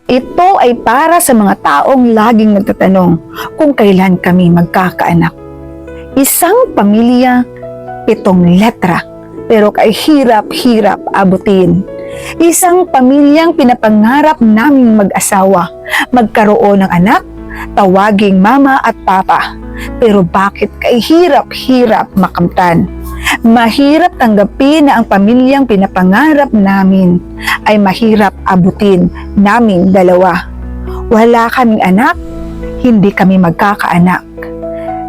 Ito ay para sa mga taong laging nagtatanong kung kailan kami magkakaanak. Isang pamilya, 7 letra, pero kay hirap-hirap abutin. Isang pamilyang pinapangarap naming mag-asawa, magkaroon ng anak, tawaging mama at papa. Pero bakit kay hirap-hirap makamtan? Mahirap tanggapin na ang pamilyang pinapangarap namin ay mahirap abutin naming dalawa. Wala kaming anak, hindi kami magkakaanak.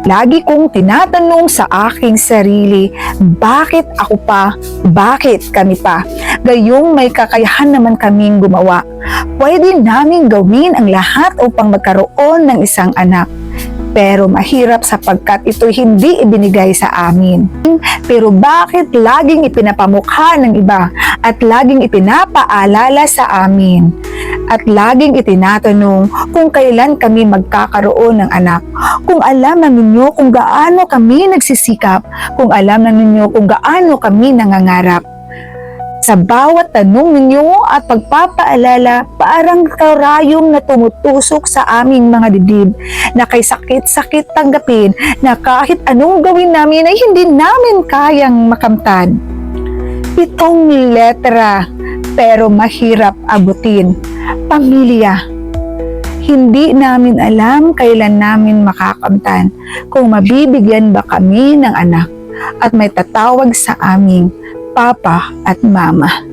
Lagi kong tinatanong sa aking sarili, bakit ako pa? Bakit kami pa? Gayong may kakayahan naman kaming gumawa. Pwede naming gawin ang lahat upang magkaroon ng isang anak. Pero mahirap sapagkat ito'y hindi ibinigay sa amin. Pero bakit laging ipinapamukha ng iba at laging ipinapaalala sa amin? At laging itinatanong kung kailan kami magkakaroon ng anak. Kung alam na ninyo kung gaano kami nagsisikap, kung alam na ninyo kung gaano kami nangangarap. Sa bawat tanong ninyo at pagpapaalala, parang karayom na tumutusok sa aming mga dibdib na kay sakit-sakit tanggapin na kahit anong gawin namin ay hindi namin kayang makamtan. 7 letra, pero mahirap abutin. Pamilya. Hindi namin alam kailan namin makakamtan, kung mabibigyan ba kami ng anak at may tatawag sa aming Papa at Mama.